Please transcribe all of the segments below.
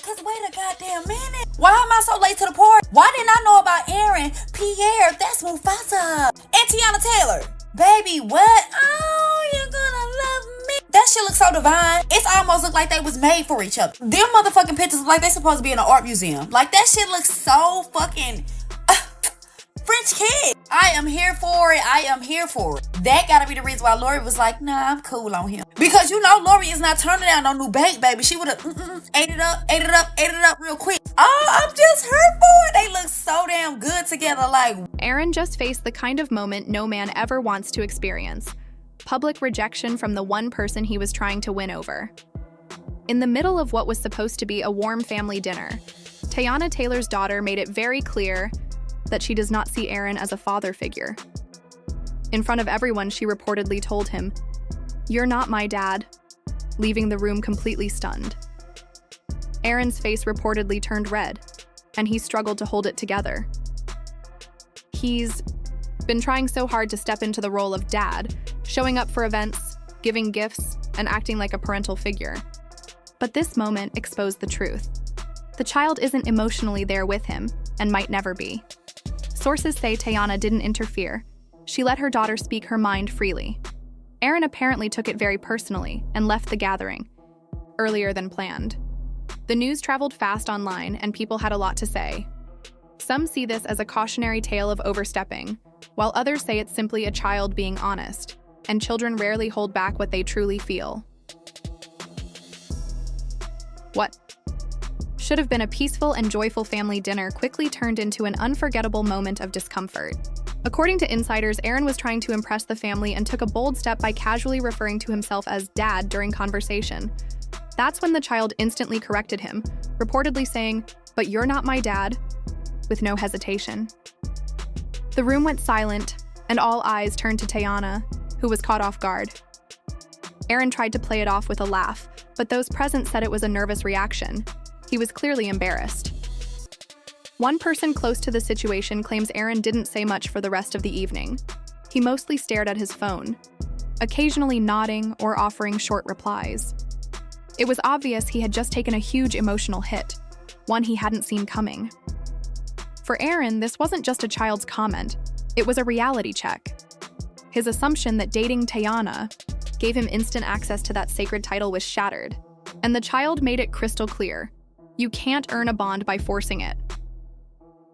Cause wait a goddamn minute. Why am I so late to the party? Why didn't I know about Aaron, Pierre, that's Mufasa, and Teyana Taylor? Baby, what? Oh, you're gonna love me. That shit looks so divine. It's almost look like they was made for each other. Them motherfucking pictures look like they supposed to be in an art museum. Like that shit looks so fucking French kid. I am here for it. I am here for it. That gotta be the reason why Lori was like, nah, I'm cool on him. Because you know Lori is not turning down no new bake, baby. She would have ate it up real quick. Oh, I'm just here for it. They look so damn good together. Like, Aaron just faced the kind of moment no man ever wants to experience. Public rejection from the one person he was trying to win over. In the middle of what was supposed to be a warm family dinner, Teyana Taylor's daughter made it very clear that she does not see Aaron as a father figure. In front of everyone, she reportedly told him, "You're not my dad," leaving the room completely stunned. Aaron's face reportedly turned red, and he struggled to hold it together. He's been trying so hard to step into the role of dad, showing up for events, giving gifts, and acting like a parental figure. But this moment exposed the truth. The child isn't emotionally there with him, and might never be. Sources say Teyana didn't interfere. She let her daughter speak her mind freely. Aaron apparently took it very personally and left the gathering earlier than planned. The news traveled fast online, and people had a lot to say. Some see this as a cautionary tale of overstepping, while others say it's simply a child being honest, and children rarely hold back what they truly feel. What should have been a peaceful and joyful family dinner quickly turned into an unforgettable moment of discomfort. According to insiders, Aaron was trying to impress the family and took a bold step by casually referring to himself as dad during conversation. That's when the child instantly corrected him, reportedly saying, "But you're not my dad," with no hesitation. The room went silent, and all eyes turned to Teyana, who was caught off guard. Aaron tried to play it off with a laugh, but those present said it was a nervous reaction. He was clearly embarrassed. One person close to the situation claims Aaron didn't say much for the rest of the evening. He mostly stared at his phone, occasionally nodding or offering short replies. It was obvious he had just taken a huge emotional hit, one he hadn't seen coming. For Aaron, this wasn't just a child's comment, it was a reality check. His assumption that dating Teyana gave him instant access to that sacred title was shattered, and the child made it crystal clear. You can't earn a bond by forcing it.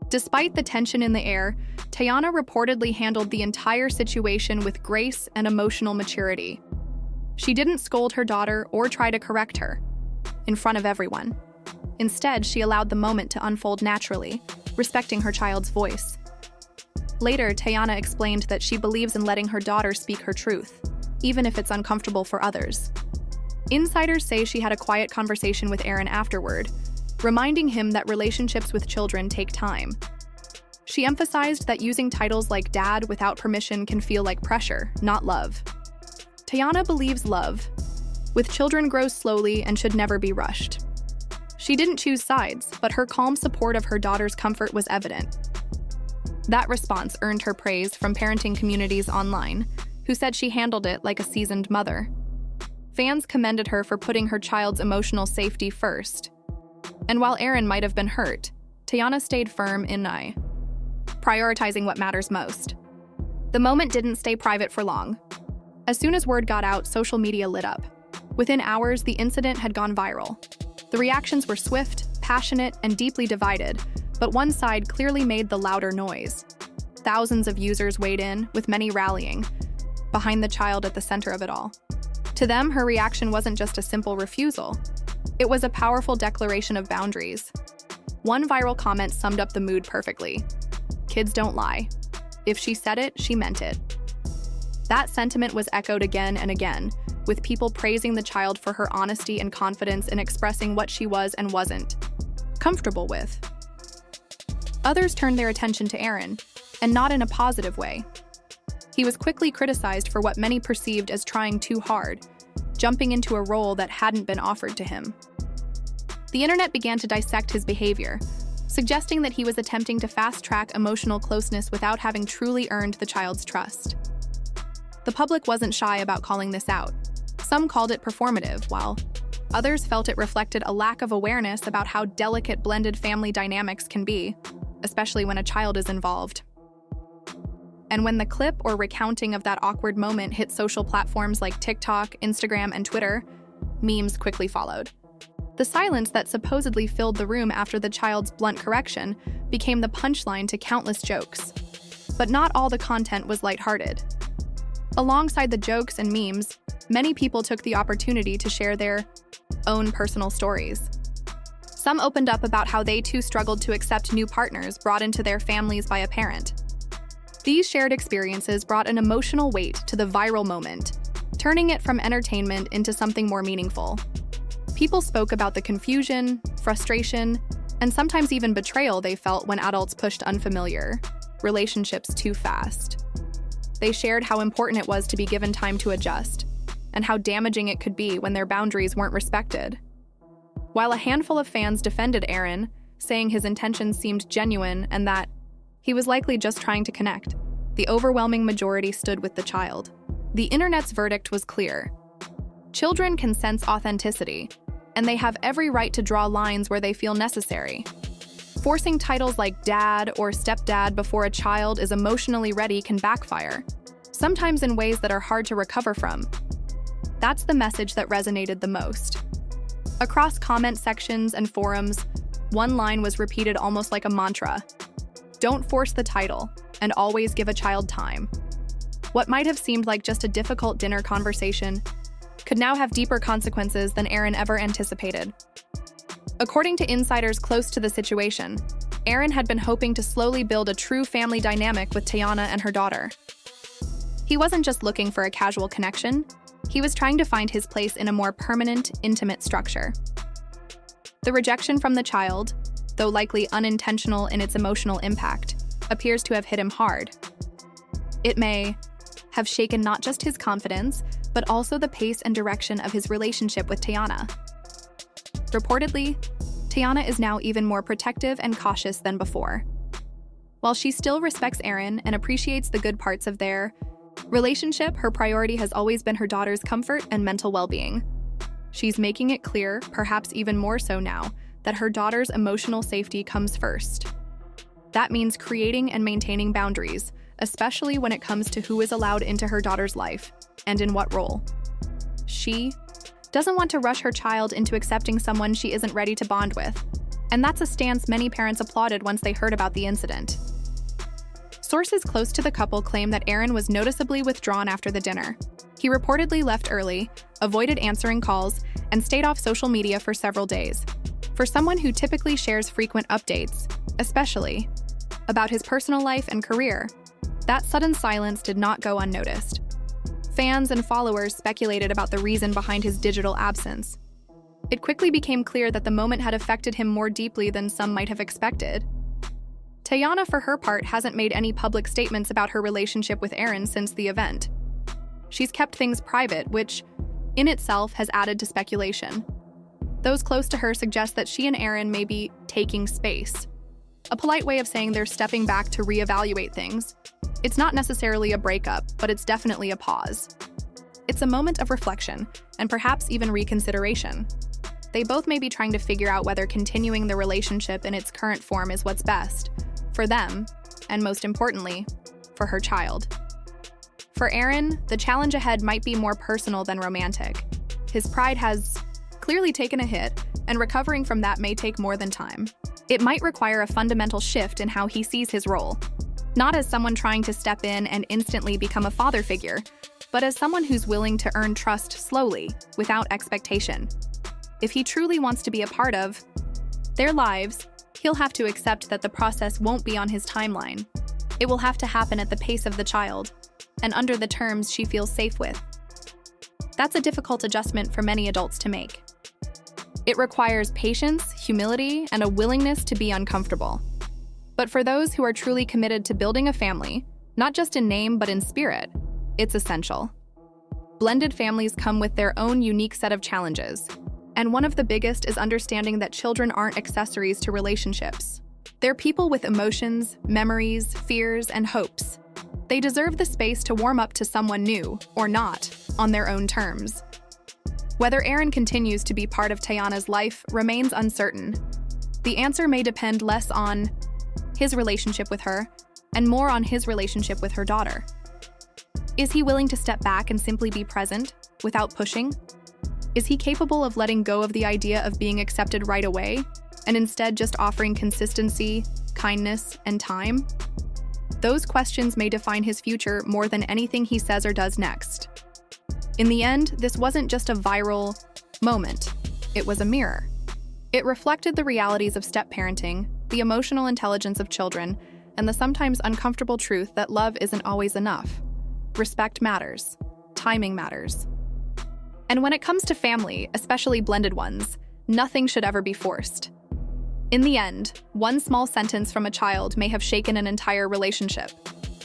Despite the tension in the air, Teyana reportedly handled the entire situation with grace and emotional maturity. She didn't scold her daughter or try to correct her in front of everyone. Instead, she allowed the moment to unfold naturally, respecting her child's voice. Later, Teyana explained that she believes in letting her daughter speak her truth, even if it's uncomfortable for others. Insiders say she had a quiet conversation with Aaron afterward, reminding him that relationships with children take time. She emphasized that using titles like dad without permission can feel like pressure, not love. Teyana believes love with children grows slowly and should never be rushed. She didn't choose sides, but her calm support of her daughter's comfort was evident. That response earned her praise from parenting communities online, who said she handled it like a seasoned mother. Fans commended her for putting her child's emotional safety first. And while Aaron might have been hurt, Teyana stayed firm in prioritizing what matters most. The moment didn't stay private for long. As soon as word got out, social media lit up. Within hours, the incident had gone viral. The reactions were swift, passionate, and deeply divided, but one side clearly made the louder noise. Thousands of users weighed in, with many rallying behind the child at the center of it all. To them, her reaction wasn't just a simple refusal. It was a powerful declaration of boundaries. One viral comment summed up the mood perfectly. "Kids don't lie. If she said it, she meant it." That sentiment was echoed again and again, with people praising the child for her honesty and confidence in expressing what she was and wasn't comfortable with. Others turned their attention to Aaron, and not in a positive way. He was quickly criticized for what many perceived as trying too hard, jumping into a role that hadn't been offered to him. The internet began to dissect his behavior, suggesting that he was attempting to fast-track emotional closeness without having truly earned the child's trust. The public wasn't shy about calling this out. Some called it performative, while Others felt it reflected a lack of awareness about how delicate blended family dynamics can be, especially when a child is involved. And when the clip or recounting of that awkward moment hit social platforms like TikTok, Instagram, and Twitter, memes quickly followed. The silence that supposedly filled the room after the child's blunt correction became the punchline to countless jokes. But not all the content was lighthearted. Alongside the jokes and memes, many people took the opportunity to share their own personal stories. Some opened up about how they too struggled to accept new partners brought into their families by a parent. These shared experiences brought an emotional weight to the viral moment, turning it from entertainment into something more meaningful. People spoke about the confusion, frustration, and sometimes even betrayal they felt when adults pushed unfamiliar relationships too fast. They shared how important it was to be given time to adjust, and how damaging it could be when their boundaries weren't respected. While a handful of fans defended Aaron, saying his intentions seemed genuine and that he was likely just trying to connect, the overwhelming majority stood with the child. The internet's verdict was clear. Children can sense authenticity, and they have every right to draw lines where they feel necessary. Forcing titles like dad or stepdad before a child is emotionally ready can backfire, sometimes in ways that are hard to recover from. That's the message that resonated the most. Across comment sections and forums, one line was repeated almost like a mantra: "Don't force the title, and always give a child time." What might have seemed like just a difficult dinner conversation could now have deeper consequences than Aaron ever anticipated. According to insiders close to the situation, Aaron had been hoping to slowly build a true family dynamic with Teyana and her daughter. He wasn't just looking for a casual connection, he was trying to find his place in a more permanent, intimate structure. The rejection from the child, though likely unintentional in its emotional impact, appears to have hit him hard. It may have shaken not just his confidence, but also the pace and direction of his relationship with Teyana. Reportedly, Teyana is now even more protective and cautious than before. While she still respects Aaron and appreciates the good parts of their relationship, her priority has always been her daughter's comfort and mental well-being. She's making it clear, perhaps even more so now, that her daughter's emotional safety comes first. That means creating and maintaining boundaries, especially when it comes to who is allowed into her daughter's life and in what role. She doesn't want to rush her child into accepting someone she isn't ready to bond with, and that's a stance many parents applauded once they heard about the incident. Sources close to the couple claim that Aaron was noticeably withdrawn after the dinner. He reportedly left early, avoided answering calls, and stayed off social media for several days. For someone who typically shares frequent updates, especially about his personal life and career, that sudden silence did not go unnoticed. Fans and followers speculated about the reason behind his digital absence. It quickly became clear that the moment had affected him more deeply than some might have expected. Teyana, for her part, hasn't made any public statements about her relationship with Aaron since the event. She's kept things private, which, in itself, has added to speculation. Those close to her suggest that she and Aaron may be taking space, a polite way of saying they're stepping back to reevaluate things. It's not necessarily a breakup, but it's definitely a pause. It's a moment of reflection, and perhaps even reconsideration. They both may be trying to figure out whether continuing the relationship in its current form is what's best for them, and most importantly, for her child. For Aaron, the challenge ahead might be more personal than romantic. His pride has clearly taken a hit, and recovering from that may take more than time. It might require a fundamental shift in how he sees his role, not as someone trying to step in and instantly become a father figure, but as someone who's willing to earn trust slowly, without expectation. If he truly wants to be a part of their lives, he'll have to accept that the process won't be on his timeline. It will have to happen at the pace of the child, and under the terms she feels safe with. That's a difficult adjustment for many adults to make. It requires patience, humility, and a willingness to be uncomfortable. But for those who are truly committed to building a family, not just in name but in spirit, it's essential. Blended families come with their own unique set of challenges, and one of the biggest is understanding that children aren't accessories to relationships. They're people with emotions, memories, fears, and hopes. They deserve the space to warm up to someone new, or not, on their own terms. Whether Aaron continues to be part of Teyana's life remains uncertain. The answer may depend less on his relationship with her and more on his relationship with her daughter. Is he willing to step back and simply be present without pushing? Is he capable of letting go of the idea of being accepted right away and instead just offering consistency, kindness, and time? Those questions may define his future more than anything he says or does next. In the end, this wasn't just a viral moment. It was a mirror. It reflected the realities of step-parenting, the emotional intelligence of children, and the sometimes uncomfortable truth that love isn't always enough. Respect matters. Timing matters. And when it comes to family, especially blended ones, nothing should ever be forced. In the end, one small sentence from a child may have shaken an entire relationship.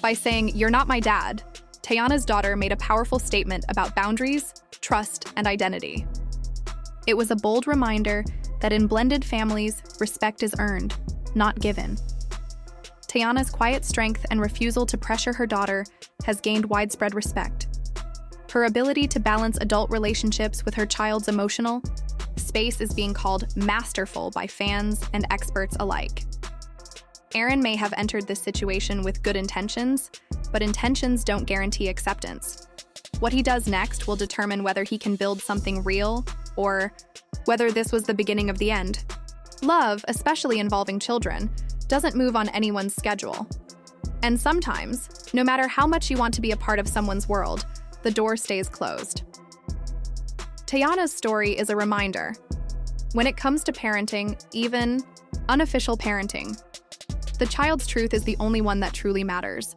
By saying, "You're not my dad," Teyana's daughter made a powerful statement about boundaries, trust, and identity. It was a bold reminder that in blended families, respect is earned, not given. Teyana's quiet strength and refusal to pressure her daughter has gained widespread respect. Her ability to balance adult relationships with her child's emotional space is being called masterful by fans and experts alike. Aaron may have entered this situation with good intentions, but intentions don't guarantee acceptance. What he does next will determine whether he can build something real or whether this was the beginning of the end. Love, especially involving children, doesn't move on anyone's schedule. And sometimes, no matter how much you want to be a part of someone's world, the door stays closed. Teyana's story is a reminder. When it comes to parenting, even unofficial parenting, the child's truth is the only one that truly matters.